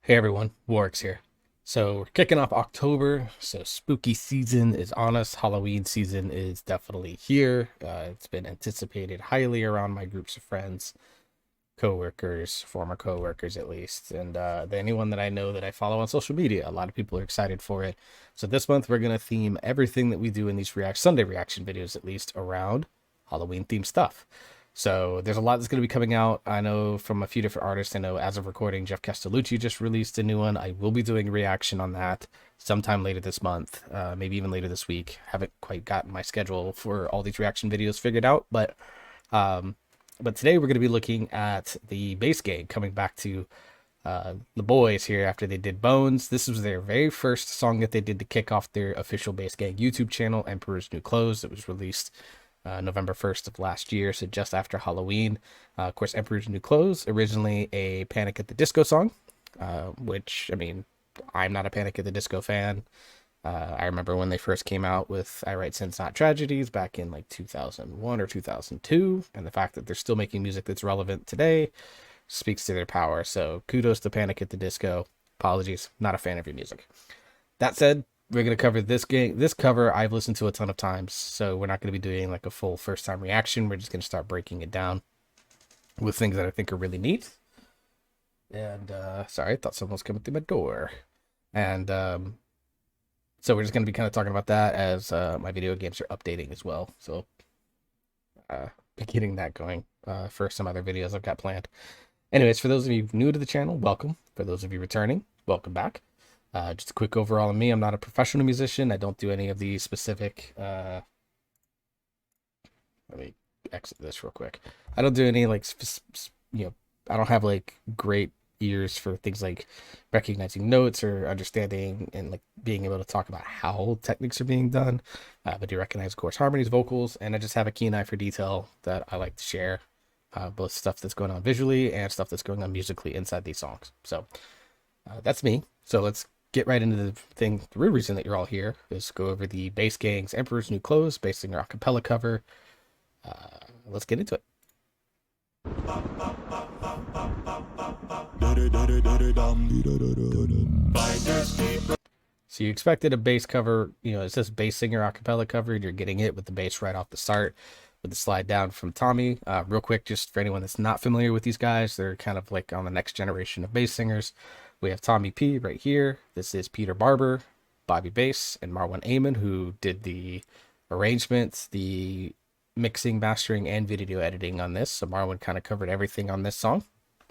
Hey everyone, Warwick's here. So we're kicking off October, so spooky season is on us. Halloween season is definitely here. It's been anticipated highly around my groups of friends, coworkers, former coworkers at least, and anyone that I know that I follow on social media. A lot of people are excited for it. So this month we're gonna theme everything that we do in these Sunday reaction videos, at least, around Halloween themed stuff. So there's a lot that's going to be coming out. I know from a few different artists. I know as of recording, Jeff Castellucci just released a new one. I will be doing a reaction on that sometime later this month, maybe even later this week. Haven't quite gotten my schedule for all these reaction videos figured out, um, but today we're going to be looking at the Bass Gang coming back to the boys here after they did Bones. This was their very first song that they did to kick off their official Bass Gang YouTube channel, Emperor's New Clothes. It was released November 1st of last year, so just after Halloween. Of course, Emperor's New Clothes, originally a Panic at the Disco song, which, I mean, I'm not a Panic at the Disco fan. I remember when they first came out with I Write Sins Not Tragedies back in like 2001 or 2002, and the fact that they're still making music that's relevant today speaks to their power. So kudos to Panic at the Disco. Apologies, not a fan of your music. That said, we're gonna cover this cover I've listened to a ton of times, so we're not gonna be doing like a full first time reaction. We're just gonna start breaking it down with things that I think are really neat. And sorry, I thought someone was coming through my door. And so we're just gonna be kind of talking about that as my video games are updating as well. So be getting that going for some other videos I've got planned. Anyways, for those of you new to the channel, welcome. For those of you returning, welcome back. Just a quick overall on me. I'm not a professional musician. I don't do any of the specific. Let me exit this real quick. I don't do any like, I don't have like great ears for things like recognizing notes or understanding and like being able to talk about how techniques are being done. But do recognize, of course, harmonies, vocals, and I just have a keen eye for detail that I like to share. Both stuff that's going on visually and stuff that's going on musically inside these songs. So that's me. So let's get right into the thing. The real reason that you're all here is go over the Bass Gang's Emperor's New Clothes, Bass Singer acapella cover. Let's get into it. So you expected a bass cover, it says Bass Singer acapella cover, and you're getting it with the bass right off the start with the slide down from Tommy. Real quick, just for anyone that's not familiar with these guys, they're kind of like on the next generation of bass singers. We have Tommy P right here. This is Peter Barber, Bobby Bass, and Marwan Amin, who did the arrangements, the mixing, mastering, and video editing on this. So Marwan kind of covered everything on this song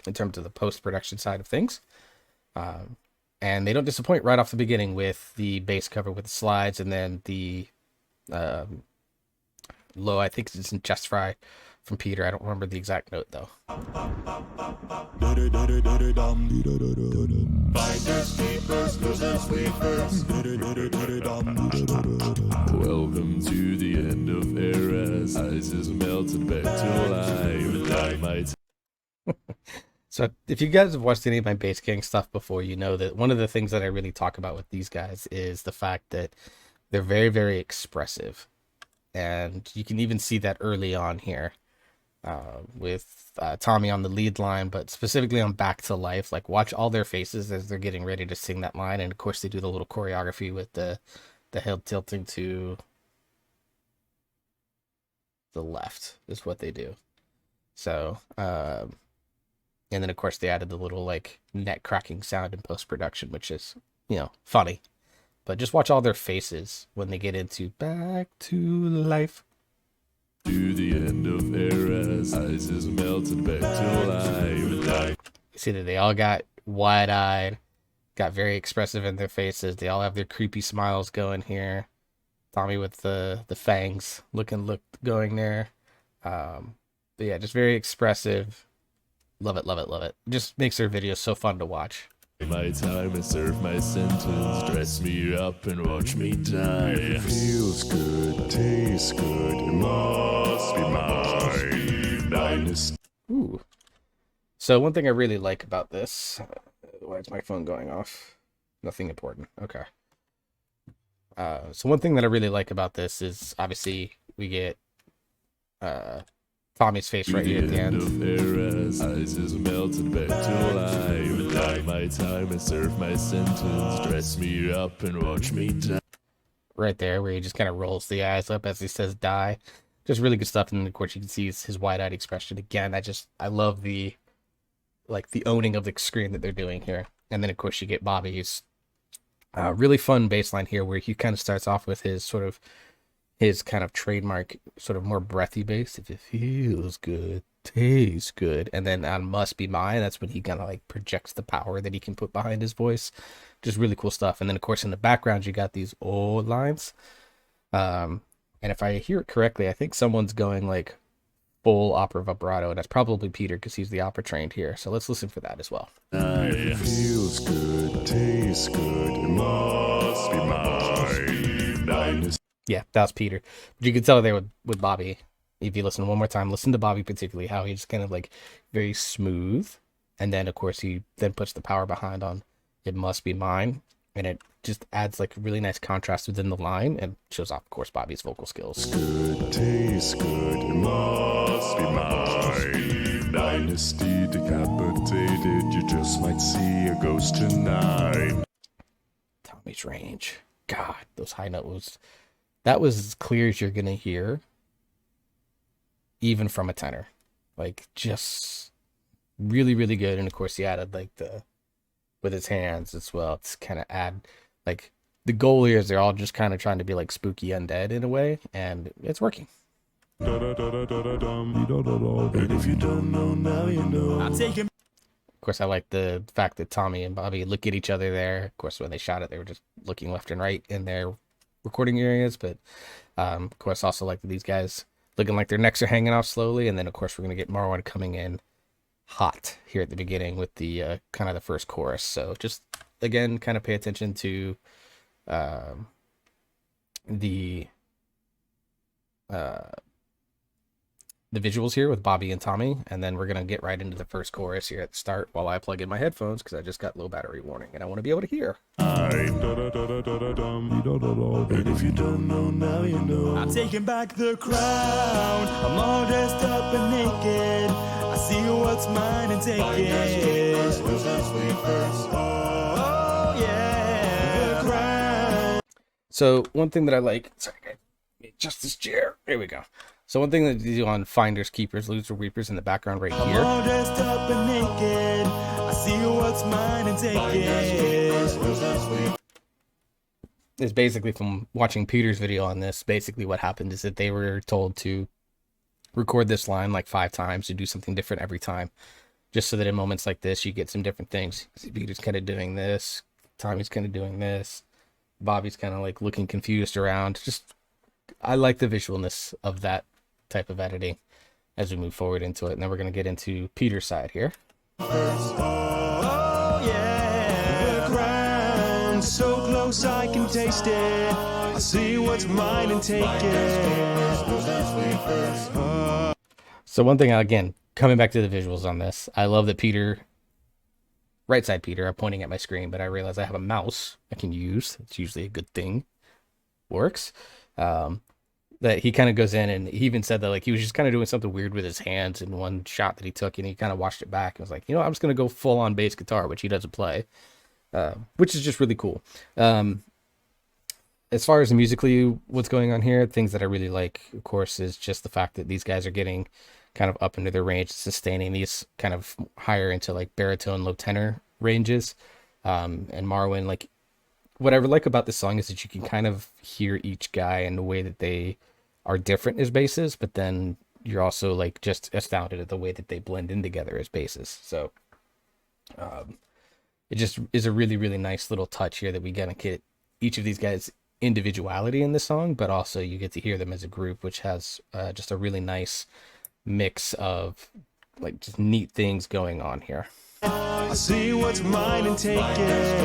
in terms of the post-production side of things. And they don't disappoint right off the beginning with the bass cover with the slides, and then the low, I think it's in Just Fry from Peter. I don't remember the exact note though. Welcome to the end of eras. Ice is melted back to life. Dynamite. So if you guys have watched any of my Bass Gang stuff before, you know that one of the things that I really talk about with these guys is the fact that they're very, very expressive. And you can even see that early on here with Tommy on the lead line, but specifically on Back to Life. Like, watch all their faces as they're getting ready to sing that line. And of course, they do the little choreography with the head tilting to the left is what they do. So, and then of course they added the little like neck cracking sound in post production, which is, funny. But just watch all their faces when they get into Back to Life. To the end of eras. Ice is melted back to life. You see that they all got wide eyed, got very expressive in their faces. They all have their creepy smiles going here. Tommy with the fangs look going there. But yeah, just very expressive. Love it, love it, love it. Just makes their videos so fun to watch. My time and serve my sentence. Dress me up and watch me die. Feels good, tastes good, it must be mine. Dynasty. Ooh. So one thing I really like about this, why is my phone going off? Nothing important. Okay. So one thing that I really like about this is obviously we get Tommy's face To right the here at the end end. of eras, ice is melted back to life. Die my time and serve my sentence. Dress me up and watch me die. Right there, where he just kind of rolls the eyes up as he says "die." Just really good stuff, and then of course you can see his wide-eyed expression again. I love the owning of the screen that they're doing here. And then of course you get Bobby's really fun bass line here, where he kind of starts off with his kind of trademark sort of more breathy bass. If it feels good, tastes good. And then on "Must Be Mine," that's when he kind of like projects the power that he can put behind his voice. Just really cool stuff. And then of course in the background you got these old lines. And if I hear it correctly, I think someone's going like full opera vibrato, and that's probably Peter because he's the opera trained here. So let's listen for that as well. Feels good, tastes good, it must be mine. Yeah, that was Peter. But you can tell there with Bobby. If you listen one more time, listen to Bobby particularly, how he's kind of like very smooth. And then of course he then puts the power behind on "It Must Be Mine." And it just adds like really nice contrast within the line and shows off, of course, Bobby's vocal skills. Good, tastes good, it must be mine. Dynasty decapitated, you just might see a ghost tonight. Tommy's range. God, those high notes. That was as clear as you're going to hear, even from a tenor. Like, just really, really good. And of course, he added like with his hands as well. It's kind of add like the goal here is they're all just kind of trying to be like spooky undead in a way, and it's working. And if you don't know, now you know. Of course, I like the fact that Tommy and Bobby look at each other there. Of course, when they shot it, they were just looking left and right in their recording areas. But of course, also like these guys looking like their necks are hanging off slowly. And then, of course, we're going to get Marwan coming in hot here at the beginning with the kind of the first chorus. So just, again, kind of pay attention to the visuals here with Bobby and Tommy, and then we're gonna get right into the first chorus here at the start while I plug in my headphones because I just got low battery warning and I want to be able to hear. And if you don't know, now you know. I'm taking back the crown. I'm all dressed up and naked. I see what's mine and take it. Oh yeah, the crown. So one thing that I like, sorry, guys, just this chair. There we go. So one thing that they do on Finders Keepers, Loser Weepers in the background right I'm here. all dressed up and naked. I see what's mine and take it. Is basically from watching Peter's video on this. Basically what happened is that they were told to record this line like 5 times to do something different every time, just so that in moments like this you get some different things. See, Peter's kind of doing this, Tommy's kind of doing this, Bobby's kind of like looking confused around. Just, I like the visualness of that type of editing as we move forward into it. And then we're going to get into Peter's side here. Oh yeah, the crown. So close I can taste it. I see what's mine and take it. So one thing, again, coming back to the visuals on this, I love that Peter, right side Peter, I'm pointing at my screen, but I realize I have a mouse I can use. It's usually a good thing. Works. That he kind of goes in, and he even said that like he was just kind of doing something weird with his hands in one shot that he took, and he kind of watched it back and was like, I'm just going to go full on bass guitar, which he doesn't play, which is just really cool. As far as musically what's going on here, things that I really like, of course, is just the fact that these guys are getting kind of up into their range, sustaining these kind of higher into like baritone, low tenor ranges. And Marwan, like, what I like about this song is that you can kind of hear each guy in the way that they are different as basses, but then you're also like just astounded at the way that they blend in together as basses. So it just is a really, really nice little touch here that we get to get each of these guys' individuality in the song, but also you get to hear them as a group, which has just a really nice mix of like just neat things going on here. I see what's mine and take it.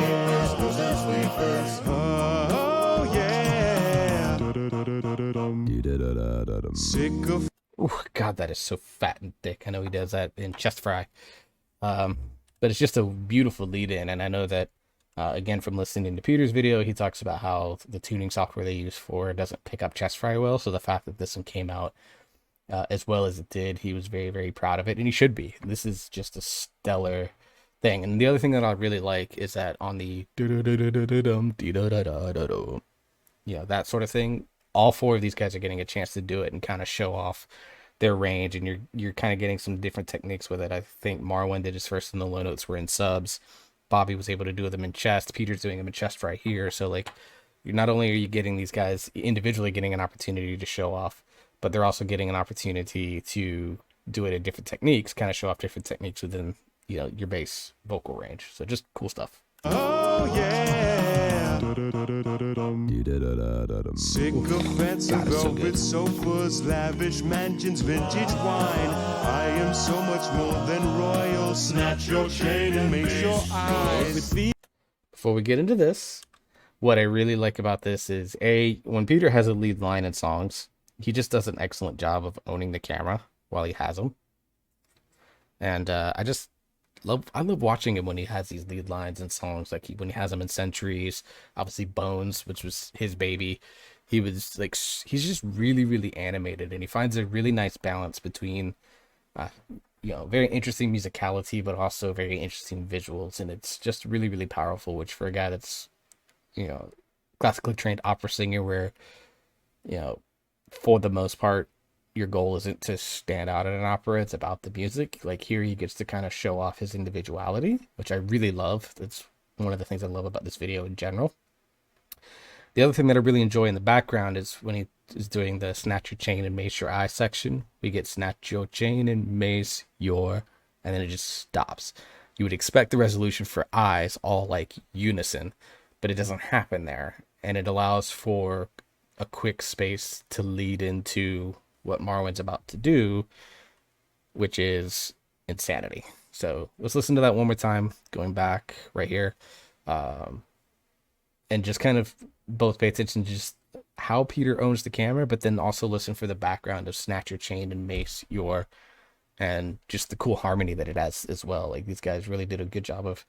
Oh yeah. Sick of. Ooh, God, that is so fat and thick. I know he does that in Chest Fry. But it's just a beautiful lead in. And I know that, again, from listening to Peter's video, he talks about how the tuning software they use for it doesn't pick up Chest Fry well. So the fact that this one came out as well as it did. He was very, very proud of it, and he should be. This is just a stellar thing. And the other thing that I really like is that on the that sort of thing, all four of these guys are getting a chance to do it and kind of show off their range, and you're kind of getting some different techniques with it. I think Marwan did his first in the low notes were in subs. Bobby was able to do them in chest. Peter's doing them in chest right here. So like, you're not only are you getting these guys individually getting an opportunity to show off, but they're also getting an opportunity to do it in different techniques, kind of show off different techniques within, you know, your base vocal range. So just cool stuff. Oh yeah. Sycophants and velvet sofas, lavish mansions, vintage wine. I am so much more than royal. Snatch your chain and make your eyes. Before we get into this, what I really like about this is when Peter has a lead line in songs, he just does an excellent job of owning the camera while he has them. And I love watching him when he has these lead lines in songs, like when he has them in Centuries, obviously Bones, which was his baby. He was like, he's just really, really animated, and he finds a really nice balance between, very interesting musicality, but also very interesting visuals. And it's just really, really powerful, which for a guy that's, classically trained opera singer where, for the most part, your goal isn't to stand out at an opera, it's about the music. Like here he gets to kind of show off his individuality, which I really love. That's one of the things I love about this video in general. The other thing that I really enjoy in the background is when he is doing the snatch your chain and mace your eye section. We get snatch your chain and mace your, and then it just stops. You would expect the resolution for eyes all like unison, but it doesn't happen there. And it allows for a quick space to lead into what Marwan's about to do, which is insanity. So let's listen to that one more time, going back right here, and just kind of both pay attention to just how Peter owns the camera, but then also listen for the background of snatch your chain and mace your, and just the cool harmony that it has as well. Like these guys really did a good job of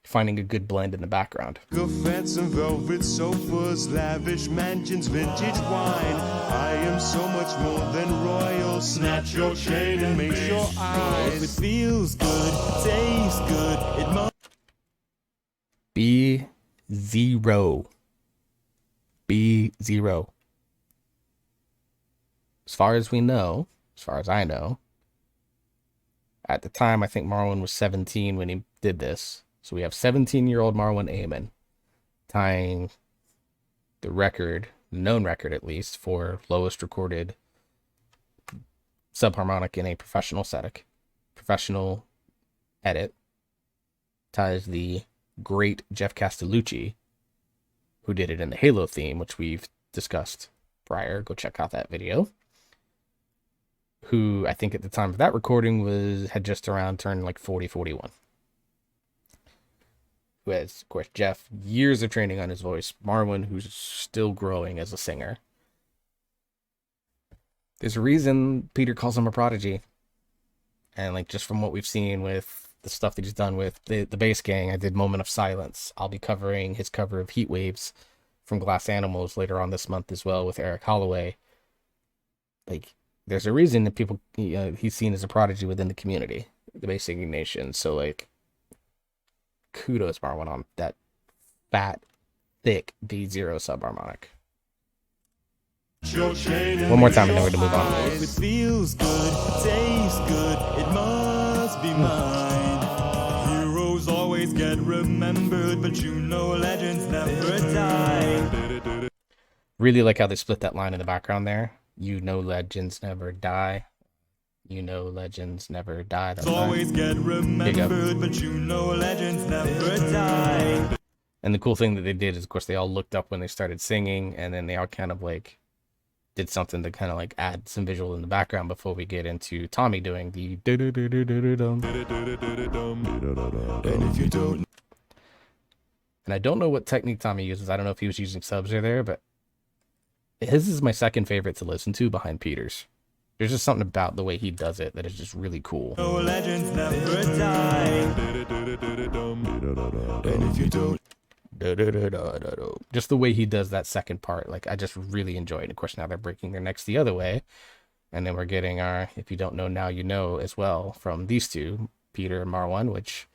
finding a good blend in the background. Sycophants and velvet sofas, lavish mansions, vintage wine. I am so much more than royal. Snatch your chain and make your eyes. It feels good, tastes good. It must B0. B0. As far as we know, as far as I know, at the time, I think Marwan was 17 when he did this. So we have 17-year-old Marwan Amen tying the record, known record at least, for lowest recorded subharmonic in a professional edit. Ties the great Jeff Castellucci, who did it in the Halo theme, which we've discussed prior. Go check out that video. Who I think at the time of that recording had just around turned like 40, 41. Who has, of course, Jeff, years of training on his voice. Marwan, who's still growing as a singer. There's a reason Peter calls him a prodigy. And like just from what we've seen with the stuff that he's done with the Bass Gang, I did Moment of Silence. I'll be covering his cover of Heat Waves from Glass Animals later on this month as well with Eric Holloway. Like, there's a reason that people, he's seen as a prodigy within the community, the Bass Singing Nation. So like, kudos Marwan on that fat, thick B0 subharmonic. One more time and then we're gonna move on. If it feels good, tastes good, it must be mine. Heroes always get remembered, but legends never die. Really like how they split that line in the background there. Legends never die. Legends never die. That's always get remembered, but legends never die. And the cool thing that they did is, of course, they all looked up when they started singing, and then they all kind of like did something to kind of like add some visual in the background before we get into Tommy doing the And if you don't, and I don't know what technique Tommy uses. I don't know if he was using subs or there, but his is my second favorite to listen to behind Peter's. There's just something about the way he does it that is just really cool. legends never die. And if you don't, just the way he does that second part, like I just really enjoy it. Of course, now they're breaking their necks the other way, And then we're getting our If You Don't Know Now You Know as well from these two, Peter and Marwan, which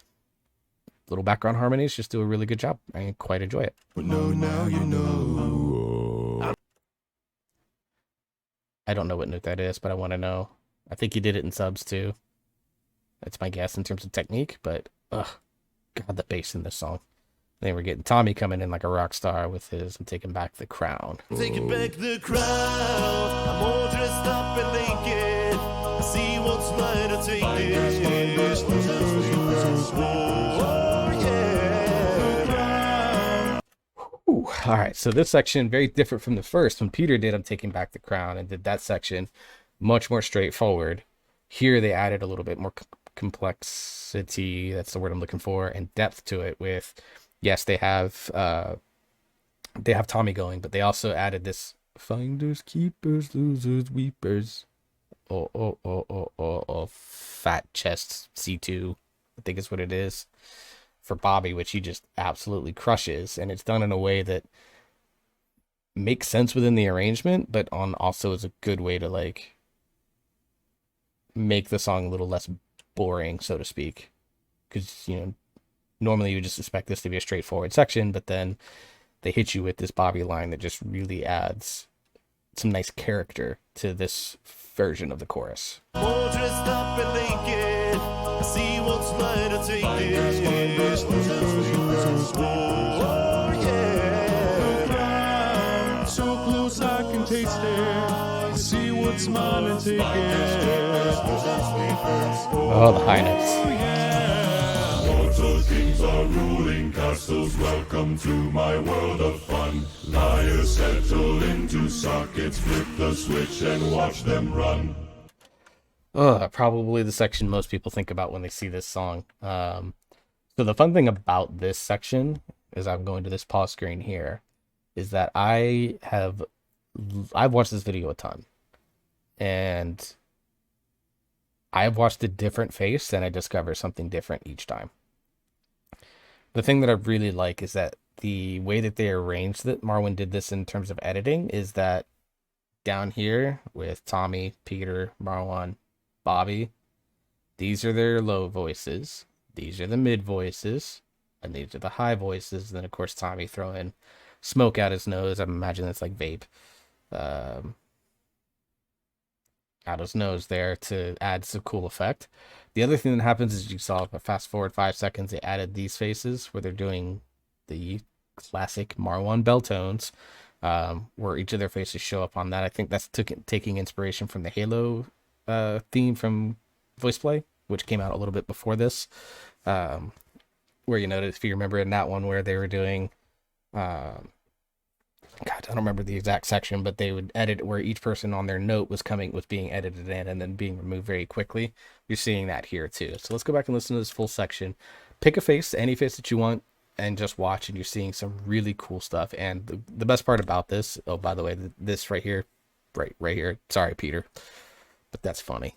little background harmonies just do a really good job. I quite enjoy it. No, now you know. I don't know what note that is, but I want to know. I think he did it in subs too. That's my guess in terms of technique, but God, the bass in this song. Then we're getting Tommy coming in like a rock star with his I'm Taking Back the Crown. Taking back the crown. I'm all dressed up and naked. I see what's mine to take it. Ooh, all right, so this section very different from the first. When Peter did I'm Taking Back the Crown and did that section, much more straightforward. Here they added a little bit more complexity, that's the word I'm looking for, and depth to it with, yes, they have Tommy going, but they also added this finders, keepers, losers, weepers. Fat chest C2, I think is what it is, for Bobby, which he just absolutely crushes, and it's done in a way that makes sense within the arrangement, but also is a good way to like make the song a little less boring, so to speak, because normally you just expect this to be a straightforward section, but then they hit you with this Bobby line that just really adds some nice character to this version of the chorus. All dressed up and naked. I see what's mine to take it. So close I can taste it. See what's mine and take it. Oh, the high notes. Mortal kings are ruling castles. Welcome to my world of fun. Liars settle into sockets. Flip the switch and watch them run. Probably the section most people think about when they see this song. So the fun thing about this section, as I'm going to this pause screen here, is that I've watched this video a ton, and I've watched a different face and I discover something different each time. The thing that I really like is that the way that they arranged that Marwan did this in terms of editing is that down here with Tommy, Peter, Marwan, Bobby, these are their low voices, these are the mid voices, and these are the high voices. And then of course Tommy throwing smoke out his nose. I imagine it's like vape out his nose there to add some cool effect. The other thing that happens is you saw, fast forward 5 seconds, they added these faces where they're doing the classic Marwan bell tones, where each of their faces show up on that. I think that's taking inspiration from the Halo theme from Voice Play, which came out a little bit before this, where if you remember in that one where they were doing God, I don't remember the exact section, but they would edit where each person on their note was being edited in and then being removed very quickly. You're seeing that here too. So let's go back and listen to this full section. Pick a face, any face that you want, and just watch, and you're seeing some really cool stuff. And the best part about this, oh, by the way, this right here, right here. Sorry, Peter, but that's funny.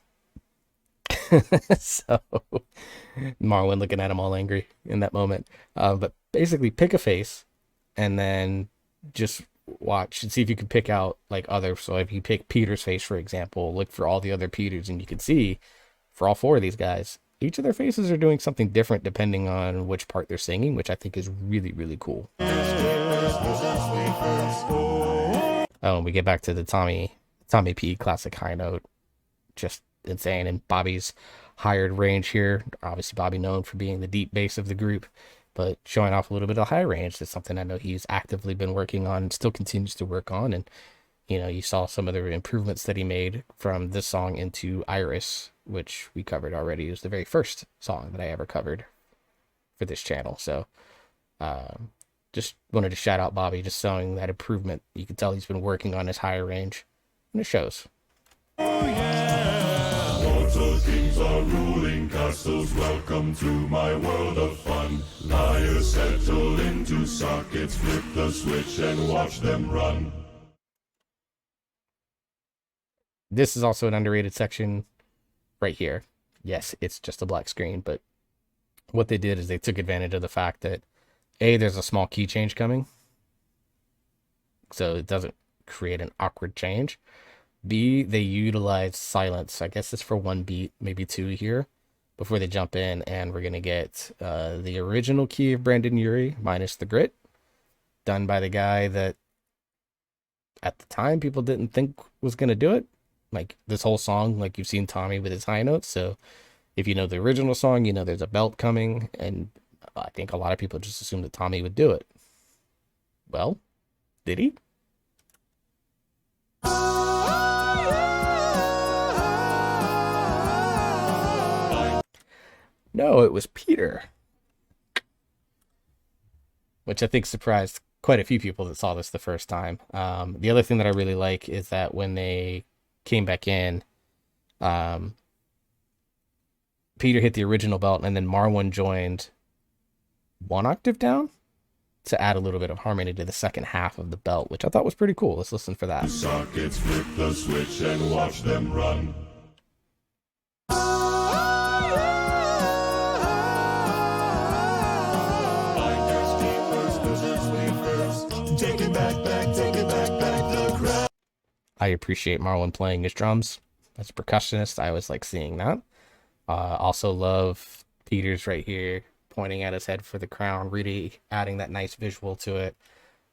So Marwan looking at him all angry in that moment. But basically pick a face and then just watch and see if you can pick out like other. So if you pick Peter's face, for example, look for all the other Peters, and you can see for all 4 of these guys, each of their faces are doing something different depending on which part they're singing, which I think is really, really cool. Oh, and we get back to the Tommy P classic high note, just insane. And Bobby's hired range here, obviously Bobby known for being the deep bass of the group, but showing off a little bit of high range. That's something I know he's actively been working on and still continues to work on. And you saw some of the improvements that he made from this song into Iris, which we covered already. It was the very first song that I ever covered for this channel. So just wanted to shout out Bobby, just showing that improvement. You can tell he's been working on his higher range, and it shows. Mortal kings are ruling castles. Welcome to my world of fun. Liars settle into sockets. Flip the switch and watch them run. This is also an underrated section right here. Yes, it's just a black screen, but what they did is they took advantage of the fact that there's a small key change coming, so it doesn't create an awkward change. B, they utilize silence. I guess it's for one beat, maybe two here, before they jump in, and we're gonna get the original key of Brendon Urie minus the grit, done by the guy that at the time people didn't think was gonna do it. Like this whole song, like you've seen Tommy with his high notes, so if you know the original song, you know there's a belt coming, and I think a lot of people just assumed that Tommy would do it. Well, did he? No, it was Peter. Which I think surprised quite a few people that saw this the first time. The other thing that I really like is that when they came back in, Peter hit the original belt, and then Marwan joined one octave down to add a little bit of harmony to the second half of the belt, which I thought was pretty cool. Let's listen for that. Sockets, flip the switch and watch them run. Take it back, take it back, the crowd. I appreciate Marwan playing his drums. As a percussionist, I always like seeing that. Also love Peter's right here, pointing at his head for the crown, really adding that nice visual to it.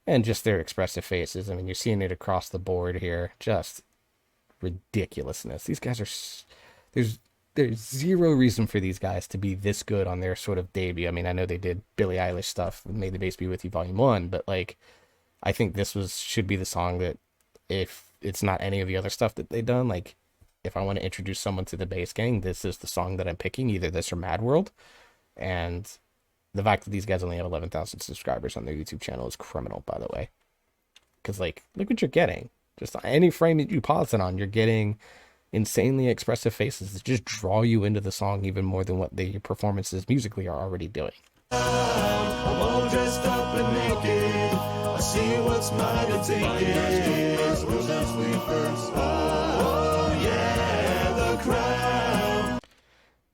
And just their expressive faces. I mean, you're seeing it across the board here. Just ridiculousness. These guys are... There's zero reason for these guys to be this good on their sort of debut. I mean, I know they did Billie Eilish stuff, May the Bass Be With You Volume 1, but like, I think this should be the song that, if it's not any of the other stuff that they've done, like, if I want to introduce someone to the Bass Gang, this is the song that I'm picking, either this or Mad World. And the fact that these guys only have 11,000 subscribers on their YouTube channel is criminal, by the way. Because, like, look what you're getting. Just any frame that you pause it on, you're getting insanely expressive faces that just draw you into the song even more than what the performances musically are already doing. I'm all dressed up and naked. I see what's mine and take it. Oh, yeah, the crown.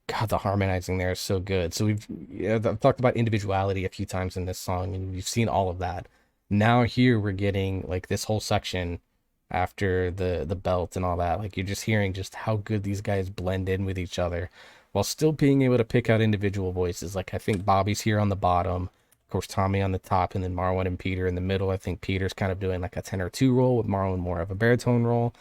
God, the harmonizing there is so good. So I've talked about individuality a few times in this song, and you've seen all of that. Now here we're getting like this whole section after the belt and all that. Like, you're just hearing just how good these guys blend in with each other while still being able to pick out individual voices. Like, I think Bobby's here on the bottom, of course Tommy on the top, and then Marwan and Peter in the middle. I think Peter's kind of doing like a tenor 2 role, with Marwan more of a baritone role.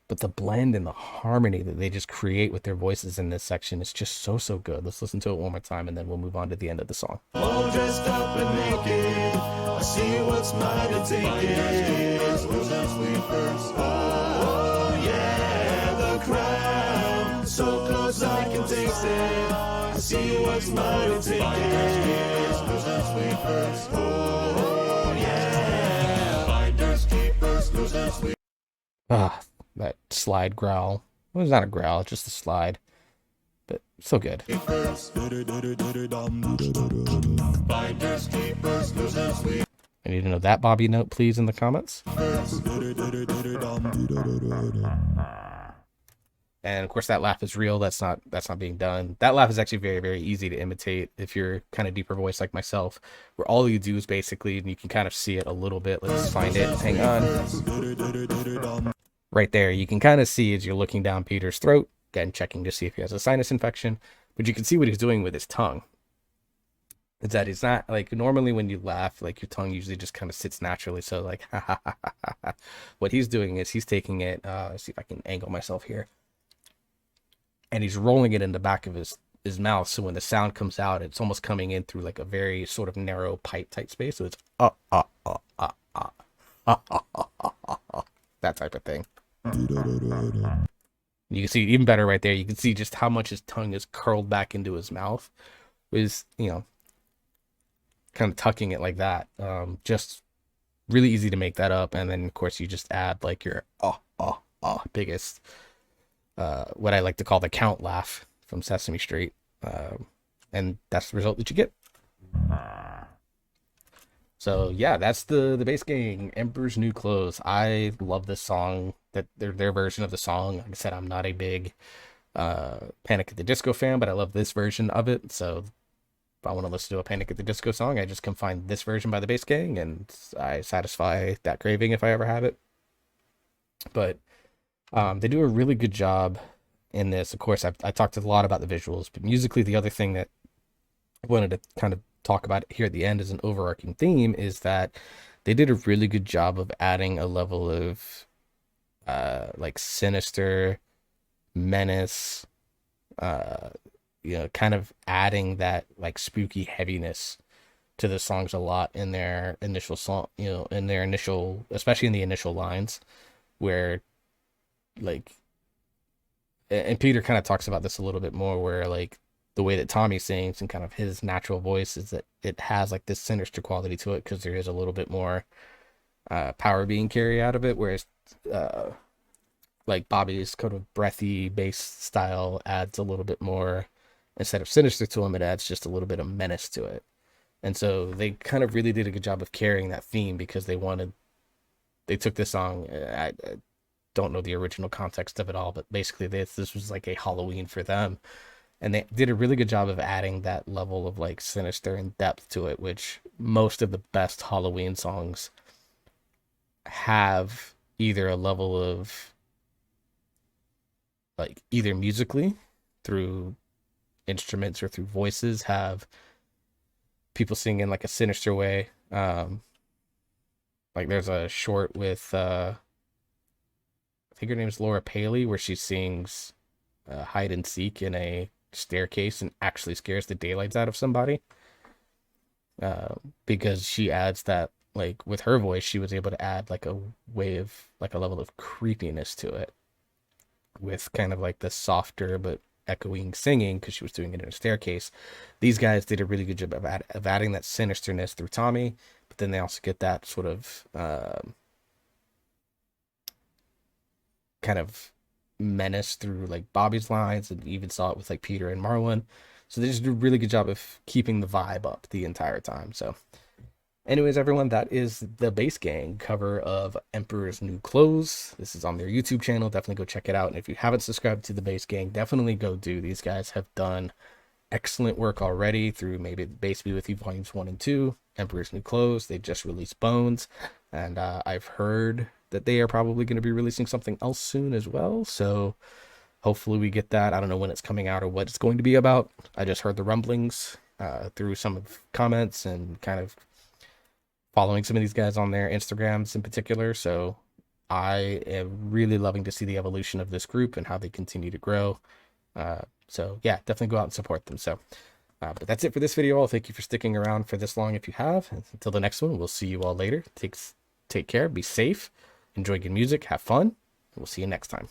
But the blend and the harmony that they just create with their voices in this section is just so good. Let's listen to it one more time, and then we'll move on to the end of the song. All dressed up and naked. I see what's mine and take it. Oh, yeah, the crown. So close I can taste it. I see what's mine and take it. Oh, yeah. Finders, keepers, losers, sweepers. Ah, that slide growl. Well, it's not a growl, it's just a slide. But so good. Finders, keepers, losers, sweepers. I need to know that Bobby note, please, in the comments. And of course, that laugh is real. That's not being done. That laugh is actually very easy to imitate if you're kind of deeper voice like myself, where all you do is basically, and you can kind of see it a little bit. Let's find it. Hang on. Right there, you can kind of see as you're looking down Peter's throat, again checking to see if he has a sinus infection, but you can see what he's doing with his tongue. Is that it's not like normally when you laugh, like your tongue usually just kind of sits naturally. So like, what he's doing is he's taking it. Let's see if I can angle myself here. And he's rolling it in the back of his mouth. So when the sound comes out, it's almost coming in through like a very sort of narrow pipe type space. So it's that type of thing. You can see even better right there. You can see just how much his tongue is curled back into his mouth. Is, you know, kind of tucking it like that. Just really easy to make that up. And then of course you just add like your biggest what I like to call the count laugh from Sesame Street, and that's the result that you get. So yeah, that's the Bass Gang, Emperor's New Clothes. I love this song, that their version of the song. Like I said, I'm not a big Panic at the Disco fan, but I love this version of it. So if I want to listen to a Panic at the Disco song, I just can find this version by the Bass Gang, and I satisfy that craving if I ever have it. But They do a really good job in this. Of course, I talked a lot about the visuals, but musically, the other thing that I wanted to kind of talk about here at the end as an overarching theme is that they did a really good job of adding a level of like sinister menace, uh, kind of adding that like spooky heaviness to the songs a lot in their initial song, in their initial, especially in the initial lines where like, and Peter kind of talks about this a little bit more, where like the way that Tommy sings and kind of his natural voice is that it has like this sinister quality to it because there is a little bit more power being carried out of it, whereas uh, like Bobby's kind of breathy bass style adds a little bit more, instead of sinister to him, it adds just a little bit of menace to it. And so they kind of really did a good job of carrying that theme because they took this song. I don't know the original context of it all, but basically this was like a Halloween for them. And they did a really good job of adding that level of like sinister and depth to it, which most of the best Halloween songs have either a level of like either musically through instruments or through voices, have people sing in like a sinister way. Like there's a short with I think her name is Laura Paley where she sings hide and seek in a staircase and actually scares the daylights out of somebody, because she adds that, like with her voice she was able to add like a way of like a level of creepiness to it with kind of like the softer but echoing singing because she was doing it in a staircase. These guys did a really good job of adding that sinisterness through Tommy, but then they also get that sort of kind of menace through like Bobby's lines, and even saw it with like Peter and Marlon. So they just do a really good job of keeping the vibe up the entire time. So anyways, everyone, that is the Bass Gang cover of Emperor's New Clothes. This is on their YouTube channel. Definitely go check it out. And if you haven't subscribed to the Bass Gang, definitely go do. These guys have done excellent work already through maybe Bass Be With You Volumes 1 and 2, Emperor's New Clothes. They just released Bones. And I've heard that they are probably going to be releasing something else soon as well. So hopefully we get that. I don't know when it's coming out or what it's going to be about. I just heard the rumblings through some of comments and kind of following some of these guys on their Instagrams in particular. So I am really loving to see the evolution of this group and how they continue to grow. So yeah, definitely go out and support them. So, but that's it for this video. All thank you for sticking around for this long. If you have, until the next one, we'll see you all later. Take care, be safe, enjoy good music, have fun, and we'll see you next time.